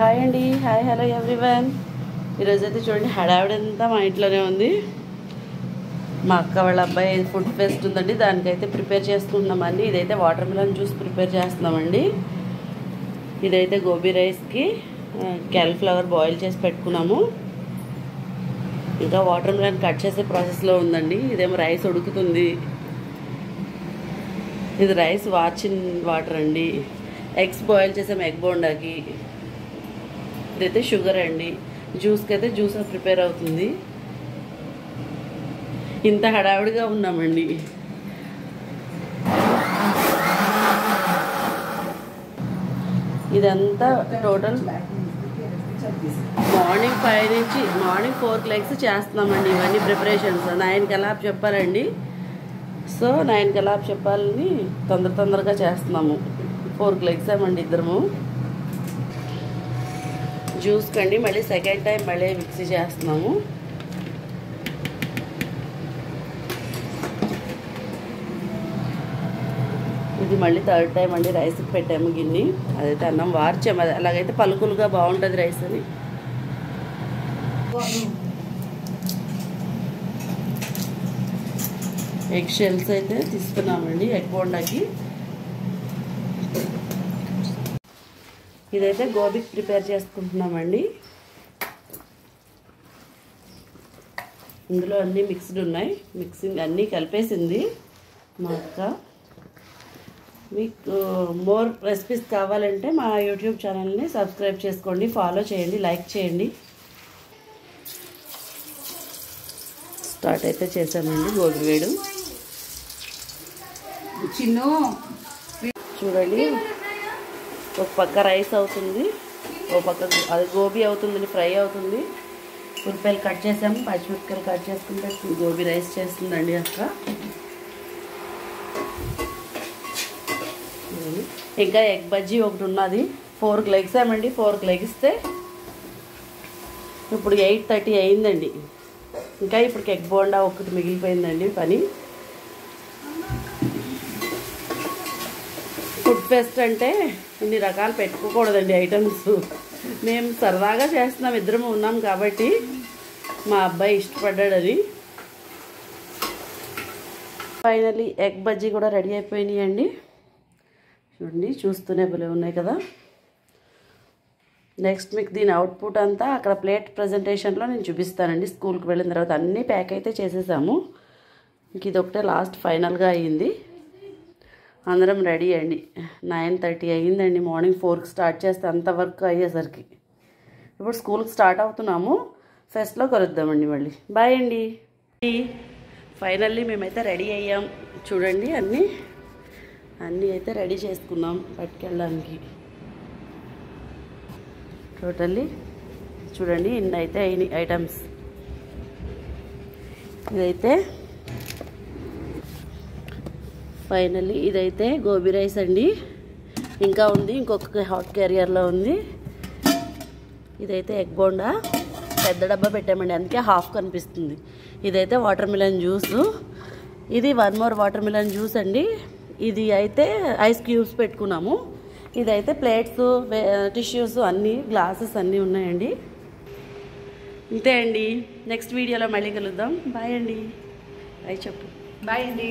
Hi అండి, hi hello everyone. ఈరోజైతే చూడండి హడావిడంతా మా ఇంట్లోనే ఉంది. మా అక్క వాళ్ళ అబ్బాయి ఫుడ్ ఫెస్ట్ ఉందండి, దానికైతే ప్రిపేర్ చేసుకుంటున్నామండి. ఇదైతే వాటర్ మిలన్ జ్యూస్ ప్రిపేర్ చేస్తున్నామండి. ఇదైతే గోబీ రైస్కి క్యాలీఫ్లవర్ బాయిల్ చేసి పెట్టుకున్నాము. ఇంకా వాటర్ మిలన్ కట్ చేసే ప్రాసెస్లో ఉందండి. ఇదేమో రైస్ ఉడుకుతుంది. ఇది రైస్ వాచిన్ వాటర్ అండి. ఎగ్స్ బాయిల్ చేసాము ఎగ్ బోండాకి. ఇదైతే షుగర్ అండి. జ్యూస్కి అయితే జ్యూస్ ప్రిపేర్ అవుతుంది. ఇంత హడావిడిగా ఉన్నామండి. ఇదంతా టోటల్ మార్నింగ్ 5 నుంచి మార్నింగ్ 4 లెగ్స్ చేస్తున్నామండి. ఇవన్నీ ప్రిపరేషన్స్ 9 కల్లా చెప్పారండి. సో 9 కల్లా చెప్పాలని తొందరగా చేస్తున్నాము. 4 లెగ్స్ ఏమండి ఇద్దరము. జ్యూస్ కండి మళ్ళీ సెకండ్ టైం మళ్ళీ మిక్సీ చేస్తున్నాము. ఇది మళ్ళీ థర్డ్ టైం అండి. రైస్కి పెట్టాము గిన్నె. అదైతే అన్నం వార్చాము. అది అలాగైతే పలుకులుగా బాగుంటుంది రైస్ అని. ఎగ్ షెల్స్ అయితే తీసుకున్నామండి ఎగ్ బోండాకి. ఇదైతే గోబీకి ప్రిపేర్ చేసుకుంటున్నామండి. ఇందులో అన్నీ మిక్స్డ్ ఉన్నాయి. మిక్సింగ్ అన్నీ కలిపేసింది మా అక్క. మీకు మోర్ రెసిపీస్ కావాలంటే మా యూట్యూబ్ ఛానల్ని సబ్స్క్రైబ్ చేసుకోండి, ఫాలో చేయండి, లైక్ చేయండి. స్టార్ట్ అయితే చేసామండి గోబీ వేడు. చూడండి, ఒక పక్క రైస్ అవుతుంది, ఒక పక్క అది గోబీ అవుతుంది, ఫ్రై అవుతుంది. ఉల్లిపాయలు కట్ చేసాము, పచ్చిమిరపకాయలు కట్ చేసుకుంటే గోబీ రైస్ చేస్తుందండి అక్క. ఇంకా ఎగ్ బజ్జీ ఒకటి ఉన్నది. 4 లెగ్స్ ఏమండి. 4 లెగిస్తే ఇప్పుడు 8:30 అయిందండి. ఇంకా ఇప్పటికి ఎగ్ బోండా ఒకటి మిగిలిపోయిందండి పని. ఫుడ్ ఫెస్ట్ అంటే ఇన్ని రకాలు పెట్టుకోకూడదండి ఐటమ్స్. మేము సరదాగా చేస్తున్నాం, ఇద్దరం ఉన్నాం కాబట్టి. మా అబ్బాయి ఇష్టపడ్డాడని. ఫైనల్లీ ఎగ్ బజ్జీ కూడా రెడీ అయిపోయినాయి అండి. చూడండి, చూస్తూనే భలే ఉన్నాయి కదా. నెక్స్ట్ మీకు దీని అవుట్పుట్ అంతా అక్కడ ప్లేట్ ప్రజెంటేషన్లో నేను చూపిస్తానండి. స్కూల్కి వెళ్ళిన తర్వాత అన్నీ ప్యాక్ అయితే చేసేసాము. ఇంక ఇదొకటే లాస్ట్ ఫైనల్గా అయ్యింది. అందరం రెడీ అండి. 9:30 అయ్యిందండి. మార్నింగ్ 4కి స్టార్ట్ చేస్తే అంత వర్క్ అయ్యేసరికి ఇప్పుడు స్కూల్కి స్టార్ట్ అవుతున్నాము. ఫెస్ట్లో కలుద్దామండి మళ్ళీ. బాయ్ అండి. ఫైనల్లీ మేమైతే రెడీ అయ్యాం. చూడండి, అన్నీ అయితే రెడీ చేసుకున్నాం పట్టుకెళ్ళడానికి. టోటల్లీ చూడండి ఇన్ని అయితే అయినాయి ఐటమ్స్. ఇదైతే ఫైనల్లీ ఇదైతే గోబీ రైస్ అండి. ఇంకా ఉంది, ఇంకొక హాట్ క్యారియర్లో ఉంది. ఇదైతే ఎగ్ బోండా పెద్ద డబ్బా పెట్టామండి, అందుకే హాఫ్ కనిపిస్తుంది. ఇదైతే వాటర్ మిలన్ జ్యూసు. ఇది 1 మోర్ వాటర్ మిలన్ జ్యూస్ అండి. ఇది అయితే ఐస్ క్యూబ్స్ పెట్టుకున్నాము. ఇదైతే ప్లేట్స్, టిష్యూస్ అన్నీ, గ్లాసెస్ అన్నీ ఉన్నాయండి. ఇంతే అండి. నెక్స్ట్ వీడియోలో మళ్ళీ కలుద్దాం. బాయ్ అండి. బాయ్ చెప్పు. బాయ్ అండి.